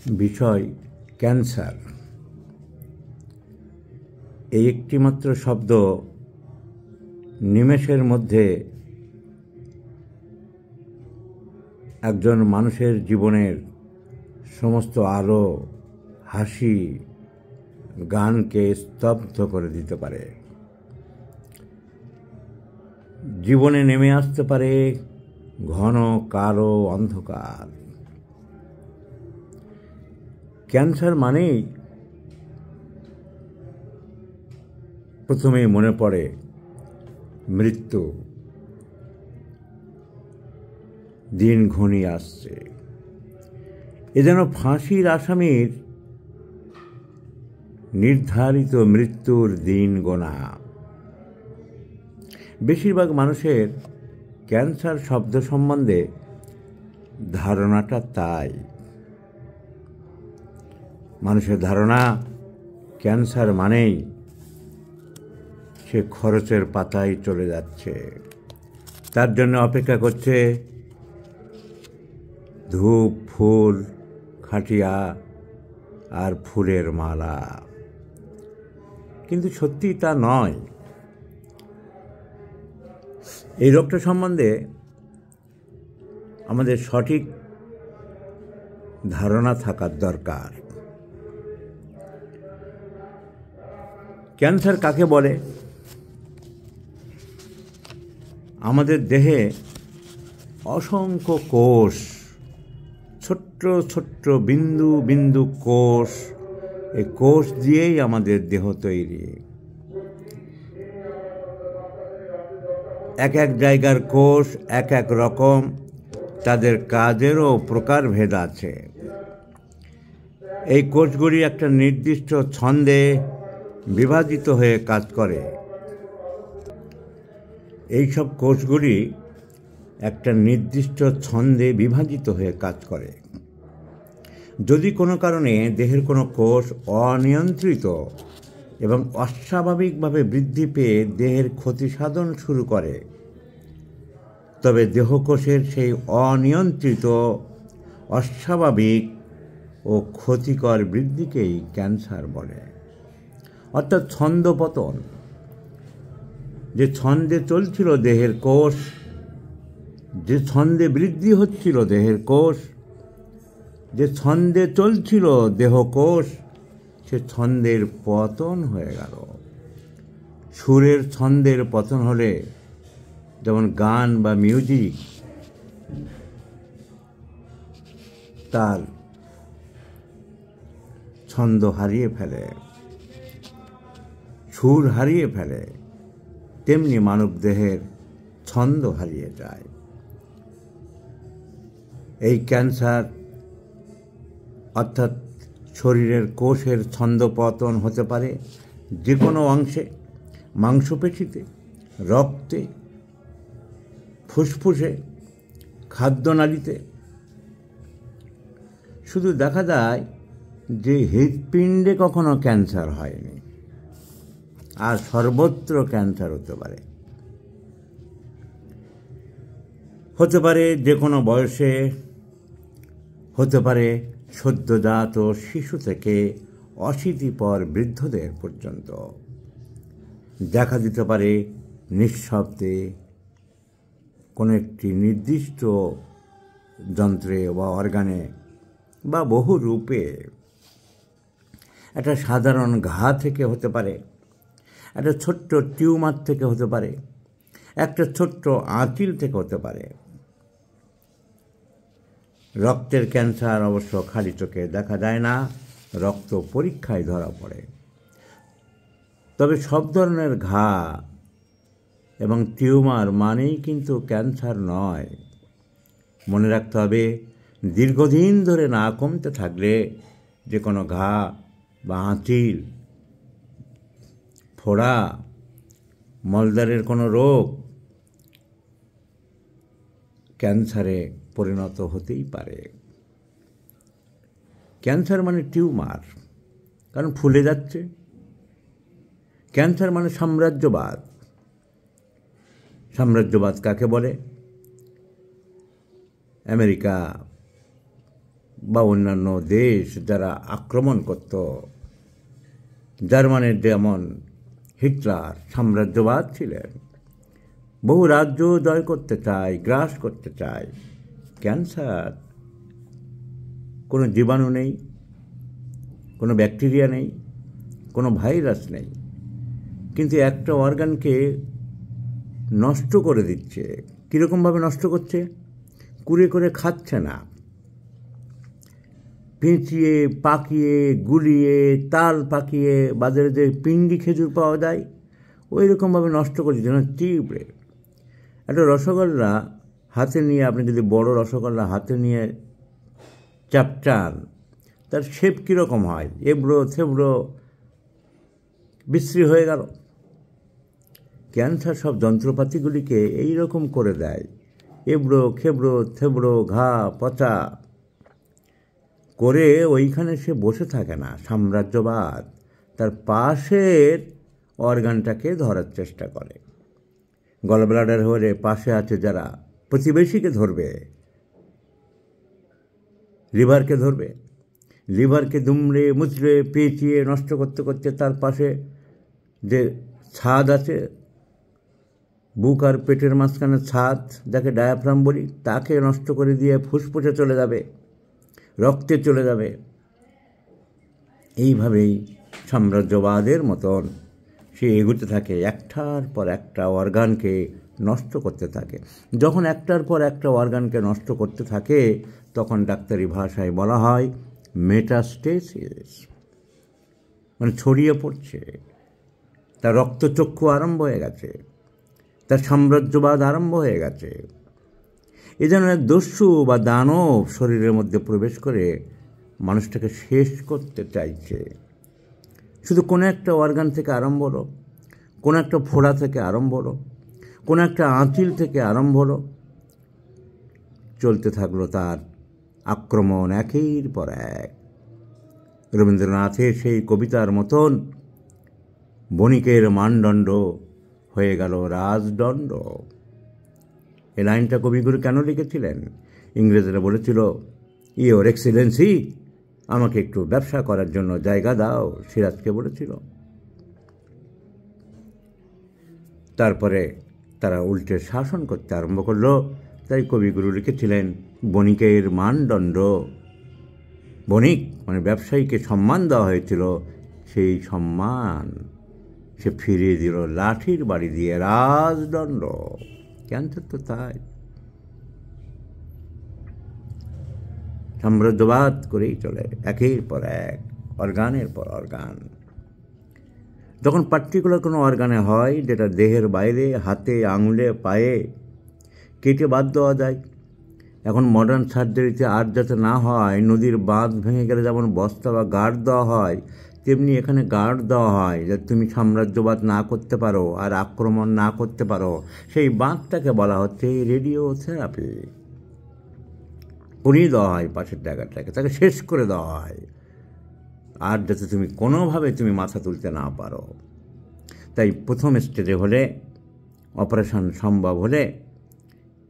বিষয় ক্যান্সার। এই একটিমাত্র শব্দ নিমেষের মধ্যে একজন মানুষের জীবনের সমস্ত আলো, হাসি, গানকে স্তব্ধ করে দিতে পারে। জীবনে নেমে আসতে পারে ঘন কালো অন্ধকার। ক্যান্সার মানেই প্রথমেই মনে পড়ে মৃত্যু। দিন ঘনিয়ে আসছে, এ যেন ফাঁসির আসামির নির্ধারিত মৃত্যুর দিন গোনা। বেশিরভাগ মানুষের ক্যান্সার শব্দ সম্বন্ধে ধারণাটা তাই। মানুষের ধারণা ক্যান্সার মানেই সে খরচের পাতায় চলে যাচ্ছে, তার জন্য অপেক্ষা করছে ধূপ, ফুল, খাটিয়া আর ফুলের মালা। কিন্তু সত্যি তা নয়। এই রোগটা সম্বন্ধে আমাদের সঠিক ধারণা থাকার দরকার। ক্যান্সার কাকে বলে? আমাদের দেহে অসংখ্য কোষ, ছোট্ট ছোট্ট বিন্দু বিন্দু কোষ, এই কোষ দিয়েই আমাদের দেহ তৈরি। এক এক জায়গার কোষ এক এক রকম, তাদের কাজেরও প্রকারভেদ আছে। এই কোষগুলি একটা নির্দিষ্ট ছন্দে বিভাজিত হয়ে কাজ করে। এইসব কোষগুলি একটা নির্দিষ্ট ছন্দে বিভাজিত হয়ে কাজ করে। যদি কোনো কারণে দেহের কোনো কোষ অনিয়ন্ত্রিত এবং অস্বাভাবিকভাবে বৃদ্ধি পেয়ে দেহের ক্ষতি সাধন শুরু করে, তবে দেহকোষের সেই অনিয়ন্ত্রিত, অস্বাভাবিক ও ক্ষতিকর বৃদ্ধিকেই ক্যান্সার বলে। অর্থাৎ ছন্দপতন। যে ছন্দে চলছিল দেহের কোষ, যে ছন্দে বৃদ্ধি হচ্ছিল দেহের কোষ, যে ছন্দে চলছিল দেহকোষ, সে ছন্দের পতন হয়ে গেল। সুরের ছন্দের পতন হলে যেমন গান বা মিউজিক তার ছন্দ হারিয়ে ফেলে, সুর হারিয়ে ফেলে, তেমনি মানবদেহের ছন্দ হারিয়ে যায়। এই ক্যান্সার অর্থাৎ শরীরের কোষের ছন্দপতন হতে পারে যে কোনো অংশে, মাংসপেশিতে, রক্তে, ফুসফুসে, খাদ্যনালীতে। শুধু দেখা যায় যে হৃৎপিণ্ডে কখনো ক্যান্সার হয়নি, আর সর্বত্র ক্যান্সার হতে পারে। হতে পারে যে কোনো বয়সে, হতে পারে সদ্যজাত শিশু থেকে অশীতিপর বৃদ্ধদের পর্যন্ত। দেখা দিতে পারে নিঃশব্দে কোনো একটি নির্দিষ্ট যন্ত্রে বা অর্গানে বা বহু রূপে। একটা সাধারণ ঘা থেকে হতে পারে, একটা ছোট্ট টিউমার থেকে হতে পারে, একটা ছোট্ট আঁচিল থেকে হতে পারে। রক্তের ক্যান্সার অবশ্য খালি চোখে দেখা যায় না, রক্ত পরীক্ষায় ধরা পড়ে। তবে সব ধরনের ঘা এবং টিউমার মানেই কিন্তু ক্যান্সার নয়। মনে রাখতে হবে, দীর্ঘদিন ধরে না কমতে থাকলে যে কোনো ঘা বা আঁচিল, ফোড়া, মলদ্বারের কোনো রোগ ক্যান্সারে পরিণত হতেই পারে। ক্যান্সার মানে টিউমার, কারণ ফুলে যাচ্ছে। ক্যান্সার মানে সাম্রাজ্যবাদ। সাম্রাজ্যবাদ কাকে বলে? আমেরিকা বা অন্যান্য দেশ যারা আক্রমণ করত, জার্মানির যেমন হিটলার সাম্রাজ্যবাদ ছিলেন, বহু রাজ্য জয় করতে চায়, গ্রাস করতে চায়। ক্যান্সার কোনো জীবাণু নেই, কোনো ব্যাকটেরিয়া নেই, কোনো ভাইরাস নেই, কিন্তু একটা অর্গানকে নষ্ট করে দিচ্ছে। কীরকমভাবে নষ্ট করছে? কুরে করে খাচ্ছে না, পেঁচিয়ে, পাকিয়ে, গুলিয়ে, তাল পাকিয়ে বাজারে যে পিন্ডি খেজুর পাওয়া যায় ওই রকমভাবে নষ্ট করছে যেন চিবড়ে। একটা রসগোল্লা হাতে নিয়ে, আপনি যদি বড় রসগোল্লা হাতে নিয়ে চাপটান, তার শেপ কীরকম হয়? এবড়ো থেবড়ো বিশ্রী হয়ে গেল। ক্যান্সার সব যন্ত্রপাতিগুলিকে এই রকম করে দেয়, এবড়ো খেবড়ো থেবড়ো ঘা পচা করে। ওইখানে সে বসে থাকে না। সাম্রাজ্যবাদ তার পাশের অর্গানটাকে ধরার চেষ্টা করে। গলব্লাডার হলে পাশে আছে যারা, প্রতিবেশীকে ধরবে, লিভারকে ধরবে। লিভারকে দুমড়ে মুচড়ে পেঁচিয়ে নষ্ট করতে করতে তার পাশে যে ছাদ আছে, বুক আর পেটের মাঝখানে ছাদ, যাকে ডায়াফ্রাম বলি, তাকে নষ্ট করে দিয়ে ফুসফুসে চলে যাবে, রক্তে চলে যাবে। এইভাবেই সাম্রাজ্যবাদের মতন সে এগোতে থাকে, একটার পর একটা অর্গানকে নষ্ট করতে থাকে। যখন একটার পর একটা অর্গানকে নষ্ট করতে থাকে, তখন ডাক্তারি ভাষায় বলা হয় মেটাস্টেসিস, মানে ছড়িয়ে পড়ছে। তার রক্তচক্ষু আরম্ভ হয়ে গেছে, তার সাম্রাজ্যবাদ আরম্ভ হয়ে গেছে। এ যেন এক দস্যু বা দানব শরীরের মধ্যে প্রবেশ করে মানুষটাকে শেষ করতে চাইছে। শুধু কোনো একটা অর্গান থেকে আরম্ভ হলো, কোনো একটা ফোড়া থেকে আরম্ভ হলো, কোনো একটা আঁচিল থেকে আরম্ভ হলো, চলতে থাকলো তার আক্রমণ একের পর এক। রবীন্দ্রনাথের সেই কবিতার মতন বণিকের মানদণ্ড হয়ে গেল রাজদণ্ড। এই লাইনটা কবিগুরু কেন লিখেছিলেন? ইংরেজরা বলেছিল, ইওর এক্সিলেন্সি, আমাকে একটু ব্যবসা করার জন্য জায়গা দাও, সিরাজকে বলেছিল। তারপরে তারা উল্টে শাসন করতে আরম্ভ করলো। তাই কবিগুরু লিখেছিলেন বণিকের মানদণ্ড। বণিক মানে ব্যবসায়ীকে সম্মান দেওয়া হয়েছিল, সেই সম্মান সে ফিরিয়ে দিল লাঠির বাড়ি দিয়ে, রাজদণ্ড। ক্যান্সার তো তাই, সাম্রাজ্যবাদ করেই চলে, একের পর এক, অর্গানের পর অর্গান। যখন পার্টিকুলার কোনো অর্গানে হয়, যেটা দেহের বাইরে, হাতে, আঙুলে, পায়ে কেটে বাদ দেওয়া যায়। এখন মডার্ন সার্জারিতে আর যাতে না হয়, নদীর বাঁধ ভেঙে গেলে যেমন বস্তা বা গার্ড দেওয়া হয়, তেমনি এখানে গার্ড দেওয়া হয়, যাতে তুমি সাম্রাজ্যবাদ না করতে পারো আর আক্রমণ না করতে পারো। সেই বাঁধটাকে বলা হচ্ছে রেডিওথেরাপি। পুড়িয়ে দেওয়া হয় পাশের জায়গাটাকে, তাকে শেষ করে দেওয়া হয়, আর যাতে তুমি কোনোভাবে তুমি মাথা তুলতে না পারো। তাই প্রথম স্টেজে হলে, অপারেশন সম্ভব হলে,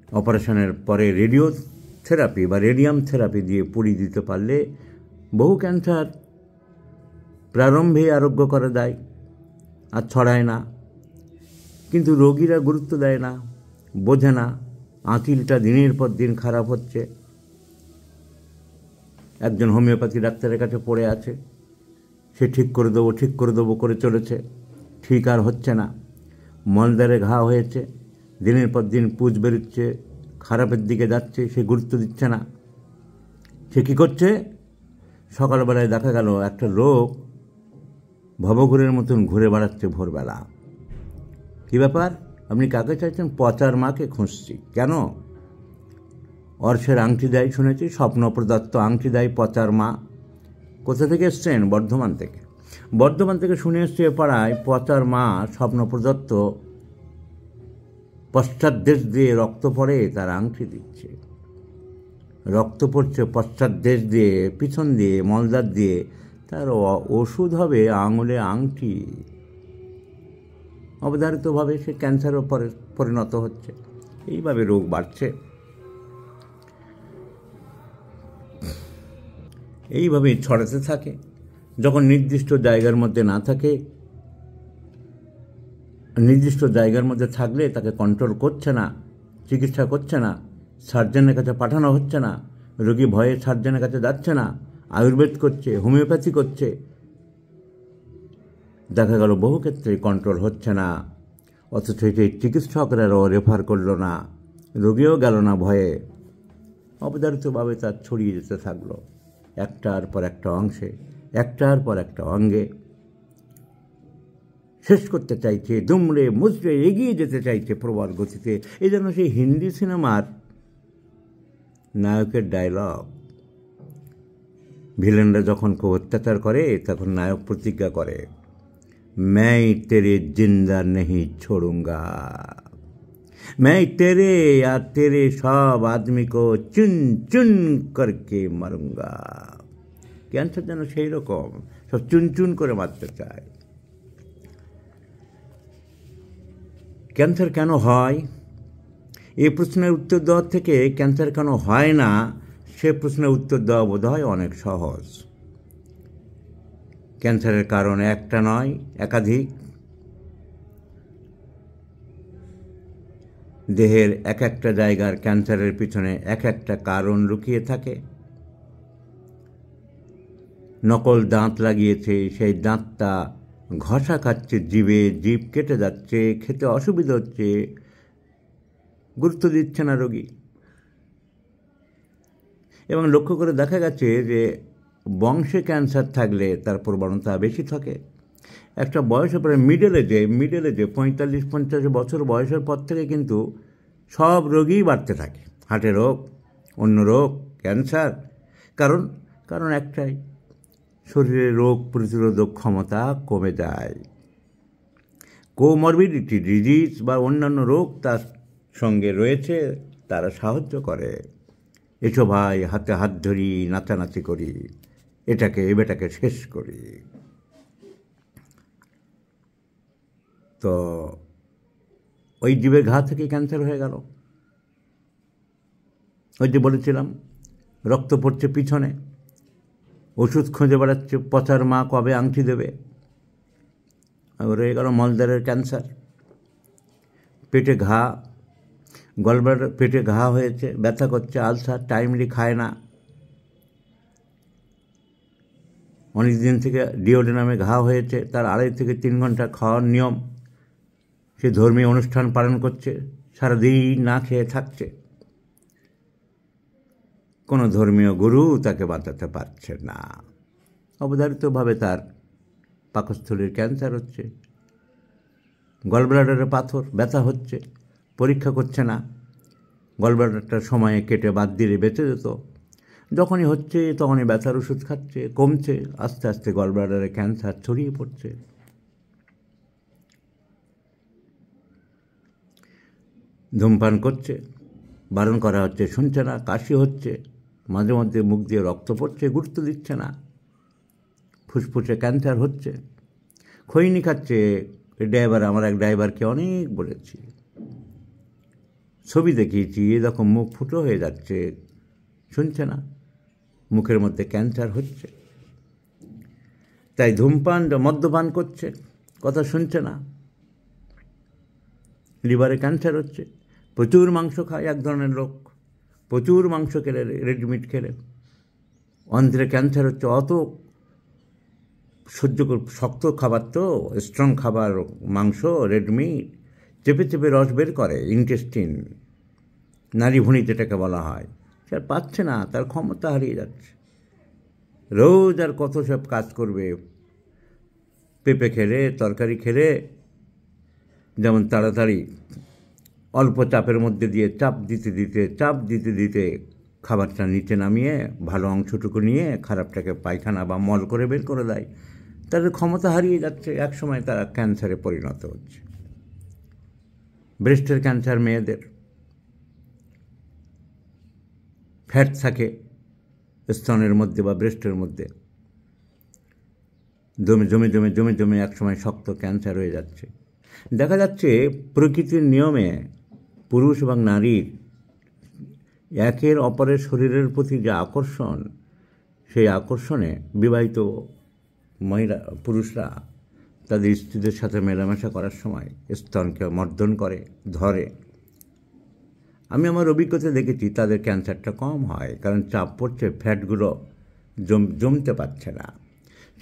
অপারেশনের পরে রেডিওথেরাপি বা রেডিয়াম থেরাপি দিয়ে পুড়িয়ে দিতে পারলে বহু ক্যান্সার প্রারম্ভে আরোগ্য করা যায়, আর ছড়ায় না। কিন্তু রোগীরা গুরুত্ব দেয় না, বোঝে না আঁচিলটা দিনের পর দিন খারাপ হচ্ছে। একজন হোমিওপ্যাথি ডাক্তারের কাছে পড়ে আছে, সে ঠিক করে দেবো করে চলেছে, ঠিক আর হচ্ছে না। মলদ্বারে ঘা হয়েছে, দিনের পর দিন পুঁজ বেরোচ্ছে, খারাপের দিকে যাচ্ছে, সে গুরুত্ব দিচ্ছে না। সে কী করছে? সকালবেলায় দেখা গেল একটা লোক ভবঘুরের মতন ঘুরে বেড়াচ্ছে ভোরবেলা। কী ব্যাপার? আপনি কাকে চাইছেন? পচার মাকে খুঁজছি। কেন? অর্শের আংটি দেয় শুনেছি, স্বপ্ন প্রদত্ত আংটি দেয় পচার মা। কোথা থেকে এসছেন? বর্ধমান থেকে। বর্ধমান থেকে শুনে এসছে পাড়ায় পচার মা স্বপ্ন প্রদত্ত পশ্চাৎ দেশ দিয়ে রক্ত পড়ে, তার আংটি দিচ্ছে। রক্ত পড়ছে পশ্চাৎ দেশ দিয়ে, পিছন দিয়ে, মলদার দিয়ে, তার ওষুধ হবে আঙুলে আংটি। অবধারিতভাবে সে ক্যান্সারও পরিণত হচ্ছে। এইভাবে রোগ বাড়ছে। এইভাবেই ছড়াতে থাকে। যখন নির্দিষ্ট জায়গার মধ্যে না থাকে, নির্দিষ্ট জায়গার মধ্যে থাকলে তাকে কন্ট্রোল করছে না, চিকিৎসা করছে না, সার্জনের কাছে পাঠানো হচ্ছে না, রোগী ভয়ে সার্জনের কাছে যাচ্ছে না, আয়ুর্বেদ করছে, হোমিওপ্যাথি করছে, দেখা গেল বহু ক্ষেত্রে কন্ট্রোল হচ্ছে না। অথচ সেই চিকিৎসকরাও রেফার করলো না, রোগীও গেল না ভয়ে, অবধারিতভাবে তার ছড়িয়ে যেতে থাকলো একটার পর একটা অংশে, একটার পর একটা অঙ্গে। শেষ করতে চাইছে, দুমড়ে মুচড়ে এগিয়ে যেতে চাইছে প্রবল গতিতে। এই জন্য সেই হিন্দি সিনেমার নায়কের ডায়লগ, ভিলেনরা যখন খুব অত্যাচার করে তখন নায়ক প্রতিজ্ঞা করে, मैं तेरे जिंदा नहीं छोड़ूंगा, मैं तेरे या तेरे सब आदमी को चुन चुन करके मारूंगा। ক্যান্সার যেন সেই রকম সব চুন চুন করে মারতে চায়। ক্যান্সার কেন হয়, এই প্রশ্নের উত্তর দেওয়ার থেকে ক্যান্সার কেন হয় না সে প্রশ্নের উত্তর দেওয়া বোধ হয় অনেক সহজ। ক্যান্সারের কারণ একটা নয়, একাধিক। দেহের এক একটা জায়গার ক্যান্সারের পিছনে এক একটা কারণ লুকিয়ে থাকে। নকল দাঁত লাগিয়েছে, সেই দাঁতটা ঘষা খাচ্ছে জিভে, জিভ কেটে যাচ্ছে, খেতে অসুবিধা হচ্ছে, গুরুত্ব দিচ্ছে না রোগী। এবং লক্ষ্য করে দেখা গেছে যে বংশে ক্যান্সার থাকলে তার প্রবণতা বেশি থাকে। একটা বয়সের পরে মিডল এজে 45-50 বছর বয়সের পর থেকে কিন্তু সব রোগই বাড়তে থাকে, হার্টের রোগ, অন্য রোগ, ক্যান্সার। কারণ একটাই, শরীরের রোগ প্রতিরোধক ক্ষমতা কমে যায়। কোমরবিডিটি ডিজিজ বা অন্যান্য রোগ তার সঙ্গে রয়েছে, তারা সাহায্য করে। এসো ভাই, হাতে হাত ধরি, নাচানাচি করি, এটাকে শেষ করি। তো ওই জীবের ঘা থেকে ক্যান্সার হয়ে গেল। ওই যে বলেছিলাম, রক্ত পড়ছে পিছনে, ওষুধ খুঁজে বেড়াচ্ছে, পচার মা কবে আংটি দেবে, রয়ে গেল মলদ্বারের ক্যান্সার। পেটে ঘা, গলব্লাডার পেটে ঘা হয়েছে, ব্যথা করছে, আলসার, টাইমলি খায় না, অনেক দিন থেকে ডিওডেনামে ঘা হয়েছে, তার 2.5 থেকে 3 ঘন্টা খাওয়ার নিয়ম। সে ধর্মীয় অনুষ্ঠান পালন করছে, সারাদিন না খেয়ে থাকছে, কোনো ধর্মীয় গুরু তাকে বাঁচাতে পারছে না। অবধারিতভাবে তার পাকস্থলীর ক্যান্সার হচ্ছে, গলব্লাডারে পাথর, ব্যথা হচ্ছে, পরীক্ষা করছে না, গলব্লাডারটা সময়ে কেটে বাদ দিলে বেঁচে যেত। যখনই হচ্ছে তখনই ব্যথার ওষুধ খাচ্ছে, কমছে, আস্তে আস্তে গলব্লাডারে ক্যান্সার ছড়িয়ে পড়ছে। ধূমপান করছে, বারণ করা হচ্ছে, শুনছে না, কাশি হচ্ছে, মাঝে মধ্যে মুখ দিয়ে রক্ত পড়ছে, গুরুত্ব দিচ্ছে না, ফুসফুসে ক্যান্সার হচ্ছে। খৈনি খাচ্ছে, আমার এক ড্রাইভারকে অনেক বলেছি, ছবি দেখিয়েছি, এরকম মুখ ফুটো হয়ে যাচ্ছে, শুনছে না, মুখের মধ্যে ক্যান্সার হচ্ছে। তাই ধূমপান, মদ্যপান করছে, কথা শুনছে না, লিভারে ক্যান্সার হচ্ছে। প্রচুর মাংস খায় এক ধরনের লোক, প্রচুর মাংস খেলে, রেড মিট খেলে অন্ধ্রে ক্যান্সার হচ্ছে। অত শক্ত খাবার, তো স্ট্রং খাবার, মাংস, রেড মিট চেপে চেপে রস বের করে ইন্টেস্টিন, নাড়িভুঁড়ি যেটাকে বলা হয়, সে আর পাচ্ছে না, তার ক্ষমতা হারিয়ে যাচ্ছে। রোজ আর কত সব কাজ করবে, পেঁপে খেলে, তরকারি খেলে, যেমন তাড়াতাড়ি অল্প চাপের মধ্যে দিয়ে চাপ দিতে দিতে খাবারটা নিচে নামিয়ে ভালো অংশটুকু নিয়ে খারাপটাকে পায়খানা বা মল করে বের করে দেয়। তাদের ক্ষমতা হারিয়ে যাচ্ছে, একসময় তারা ক্যান্সারে পরিণত হচ্ছে। ব্রেস্টের ক্যান্সার মেয়েদের, ফ্যাট থাকে স্তনের মধ্যে বা ব্রেস্টের মধ্যে, জমে একসময় শক্ত ক্যান্সার হয়ে যাচ্ছে। দেখা যাচ্ছে প্রকৃতির নিয়মে পুরুষ এবং নারীর একের অপরের শরীরের প্রতি যে আকর্ষণ, সেই আকর্ষণে বিবাহিত পুরুষরা তাদের স্ত্রীদের সাথে মেলামেশা করার সময় স্তনকে মর্দন করে, ধরে। আমি আমার অভিজ্ঞতা দেখেছি তাদের ক্যান্সারটা কম হয়, কারণ চাপ পড়ছে, ফ্যাটগুলো জমতে পারছে না।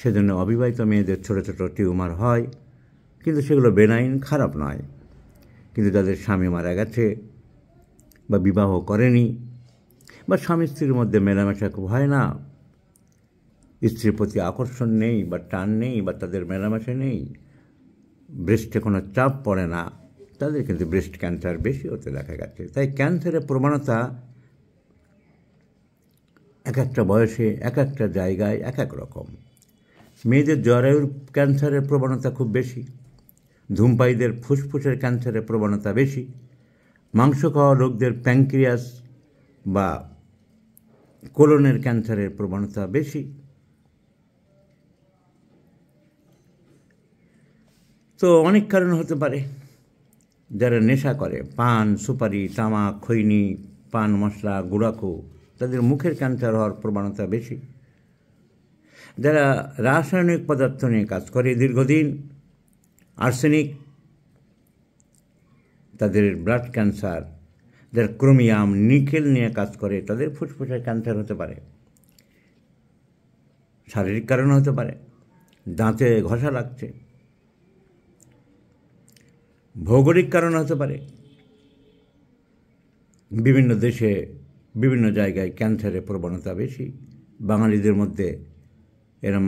সেজন্য অবিবাহিত মেয়েদের ছোটো ছোটো টিউমার হয়, কিন্তু সেগুলো বেনাইন, খারাপ নয়। কিন্তু যাদের স্বামী মারা গেছে বা বিবাহ করেনি বা স্বামী স্ত্রীর মধ্যে মেলামেশা হয় না, স্ত্রীর প্রতি আকর্ষণ নেই বা টান নেই বা তাদের মেলামেশা নেই, ব্রেস্টে কোনো চাপ পড়ে না, তাদের কিন্তু ব্রেস্ট ক্যান্সার বেশি হতে দেখা গেছে। তাই ক্যান্সারের প্রবণতা এক একটা বয়সে এক একটা জায়গায় এক এক রকম। মেয়েদের জরায়ুর ক্যান্সারের প্রবণতা খুব বেশি, ধূমপায়ীদের ফুসফুসের ক্যান্সারের প্রবণতা বেশি, মাংস খাওয়া লোকদের প্যানক্রিয়াস বা কোলনের ক্যান্সারের প্রবণতা বেশি। তো অনেক কারণ হতে পারে। যারা নেশা করে, পান, সুপারি, তামাক, খৈনি, পান মশলা, গুড়াখু, তাদের মুখের ক্যান্সার হওয়ার প্রবণতা বেশি। যারা রাসায়নিক পদার্থ নিয়ে কাজ করে দীর্ঘদিন, আর্সেনিক, তাদের ব্লাড ক্যান্সার। যারা ক্রোমিয়াম, নিকেল নিয়ে কাজ করে, তাদের ফুসফুসের ক্যান্সার হতে পারে। শারীরিক কারণ হতে পারে, দাঁতে ঘষা লাগছে। ভৌগোলিক কারণ হতে পারে, বিভিন্ন দেশে বিভিন্ন জায়গায় ক্যান্সারের প্রবণতা বেশি। বাঙালিদের মধ্যে এরা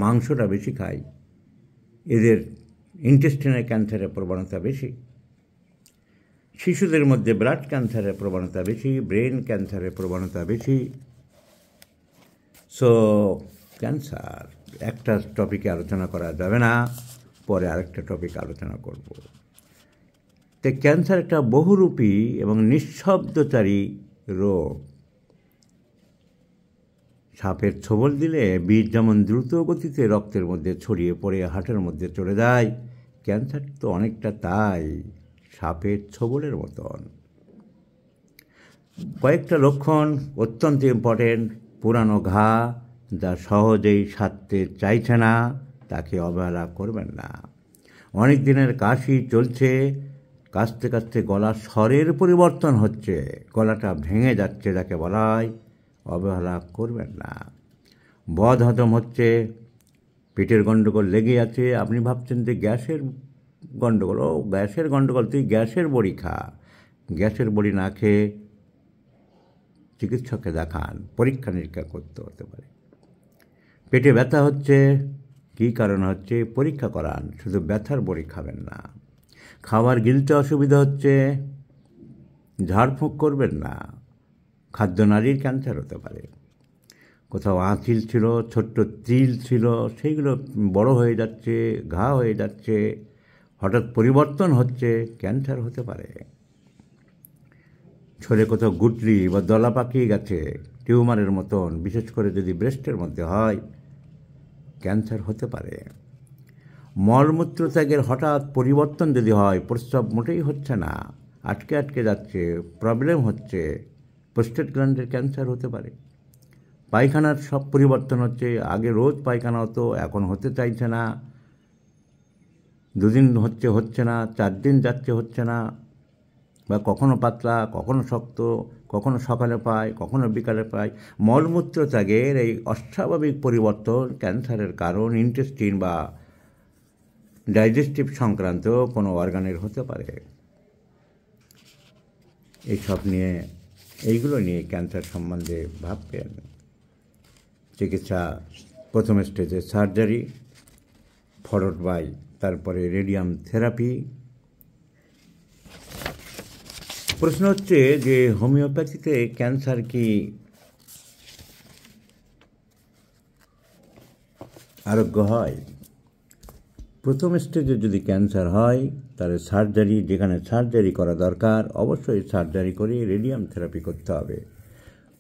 মাংসটা বেশি খায়, এদের ইন্টেস্টিনের ক্যান্সারের প্রবণতা বেশি। শিশুদের মধ্যে ব্লাড ক্যান্সারের প্রবণতা বেশি, ব্রেন ক্যান্সারের প্রবণতা বেশি। সো ক্যান্সার একটা টপিকে আলোচনা করা যাবে না, পরে আরেকটা টপিক আলোচনা করব। তো ক্যান্সার একটা বহুরূপী এবং নিঃশব্দচারী রোগ। সাপের ছোবল দিলে বিষ যেমন দ্রুত গতিতে রক্তের মধ্যে ছড়িয়ে পড়ে হার্টের মধ্যে চলে যায়, ক্যান্সার তো অনেকটা তাই, সাপের ছোবলের মতন। কয়েকটা লক্ষণ অত্যন্ত ইম্পর্টেন্ট। পুরানো ঘা যা সহজেই সারতে চাইছে না, তাকে অবহেলা করবেন না। অনেক দিনের কাশি চলছে, কাশতে কাশতে গলার স্বরের পরিবর্তন হচ্ছে, গলাটা ভেঙে যাচ্ছে, যাকে বলা হয়, অবহেলা করবেন না। বদ হজম হচ্ছে, পেটের গণ্ডগোল লেগে আছে, আপনি ভাবছেন যে গ্যাসের গণ্ডগোল। ও গ্যাসের গণ্ডগোল, তুই গ্যাসের বড়ি খা। গ্যাসের বড়ি না খেয়ে চিকিৎসককে দেখান, পরীক্ষা নিরীক্ষা করতে হতে পারে। পেটে ব্যথা হচ্ছে, কী কারণ হচ্ছে পরীক্ষা করান, শুধু ব্যথার বড়ি খাবেন না। খাবার গিলতে অসুবিধা হচ্ছে, ঝাড়ফুঁক করবেন না, খাদ্যনালীর ক্যান্সার হতে পারে। কোথাও আঁচিল ছিল, ছোট্ট তিল ছিল, সেইগুলো বড় হয়ে যাচ্ছে, ঘা হয়ে যাচ্ছে, হঠাৎ পরিবর্তন হচ্ছে, ক্যান্সার হতে পারে। ছোলে কোথাও গুটলি বা দলা পাকিয়ে গেছে, টিউমারের মতন, বিশেষ করে যদি ব্রেস্টের মধ্যে হয়, ক্যান্সার হতে পারে। মলমূত্র ত্যাগের হঠাৎ পরিবর্তন যদি হয়, প্রস্রাব মোটেই হচ্ছে না, আটকে আটকে যাচ্ছে, প্রবলেম হচ্ছে, প্রোস্টেট গ্ল্যান্ডের ক্যান্সার হতে পারে। পায়খানার সব পরিবর্তন হচ্ছে, আগে রোজ পায়খানা হতো, এখন হতে চাইছে না, দুদিন হচ্ছে না, 4 দিন যাচ্ছে হচ্ছে না, বা কখনো পাতলা, কখনো শক্ত, কখনো সকালে পায়, কখনো বিকালে পায়। মলমূত্র ত্যাগের এই অস্বাভাবিক পরিবর্তন ক্যান্সারের কারণ ইন্টেস্টিন বা ডাইজেস্টিভ সংক্রান্ত কোনো অর্গানের হতে পারে। এইগুলো নিয়ে ক্যান্সার সম্বন্ধে ভাববেন। চিকিৎসা প্রথম স্টেজে সার্জারি, ফরওয়ার্ড বাই তারপরে রেডিয়াম থেরাপি। প্রশ্ন হচ্ছে যে হোমিওপ্যাথিতে ক্যান্সার কি আরোগ্য হয়? প্রথম স্টেজে যদি ক্যান্সার হয়, তাহলে সার্জারি, যেখানে সার্জারি করা দরকার, অবশ্যই সার্জারি করে রেডিয়াম থেরাপি করতে হবে।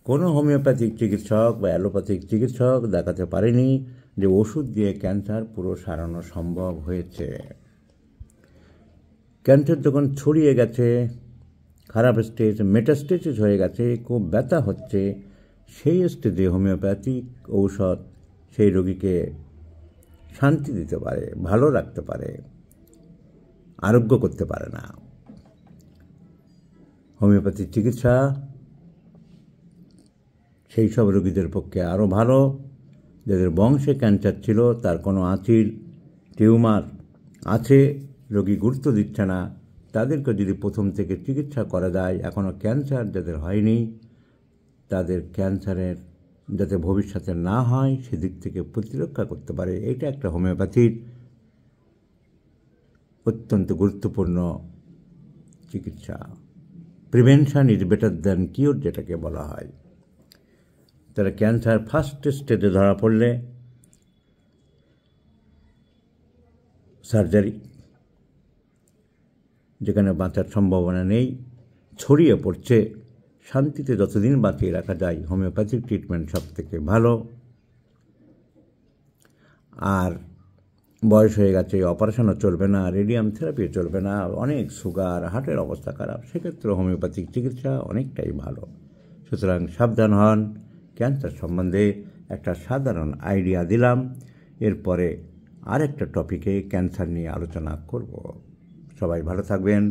কোনো হোমিওপ্যাথিক চিকিৎসক বা অ্যালোপ্যাথিক চিকিৎসক দেখাতে পারেনি যে ওষুধ দিয়ে ক্যান্সার পুরো সারানো সম্ভব হয়েছে। ক্যান্সার যখন ছড়িয়ে গেছে, খারাপ স্টেজ, মেটাস্টেসিস হয়ে গেছে, খুব ব্যথা হচ্ছে, সেই স্টেজে হোমিওপ্যাথিক ঔষধ সেই রোগীকে শান্তি দিতে পারে, ভালো রাখতে পারে, আরোগ্য করতে পারে না। হোমিওপ্যাথিক চিকিৎসা সেই সব রোগীদের পক্ষে আরও ভালো যাদের বংশে ক্যান্সার ছিল, তার কোনো আঁচিল টিউমার আছে, রোগী গুরুত্ব দিচ্ছে না, তাদেরকে যদি প্রথম থেকে চিকিৎসা করা যায়, এখনও ক্যান্সার যাদের হয়নি তাদের ক্যান্সারের যাতে ভবিষ্যতে না হয় সেদিক থেকে প্রতিরক্ষা করতে পারে। এটা একটা হোমিওপ্যাথির অত্যন্ত গুরুত্বপূর্ণ চিকিৎসা। Prevention is better than cure যেটাকে বলা হয়। তারা ক্যান্সার ফার্স্ট স্টেজে ধরা পড়লে সার্জারি, যেখানে বাঁচার সম্ভাবনা নেই, ছড়িয়ে পড়ছে, শান্তিতে যতদিন বাঁচিয়ে রাখা যায় হোমিওপ্যাথিক ট্রিটমেন্ট সব থেকে ভালো। আর বয়স হয়ে গেছে, অপারেশনও চলবে না, রেডিয়াম থেরাপিও চলবে না, অনেক সুগার, হার্টের অবস্থা খারাপ, সেক্ষেত্রে হোমিওপ্যাথিক চিকিৎসা অনেকটাই ভালো। সুতরাং সাবধান হন। ক্যান্সার সম্বন্ধে একটা সাধারণ আইডিয়া দিলাম, এরপরে আরেকটা টপিকে ক্যান্সার নিয়ে আলোচনা করব। সবাই ভালো থাকবেন।